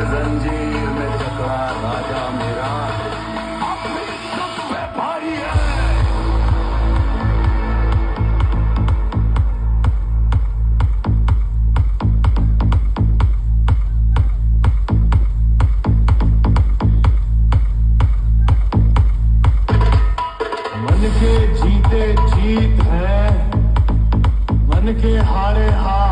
जंजीर में जकड़ा राजा मेरा अपनी सब व्यापारी है। मन के जीते जीत है, मन के हारे हार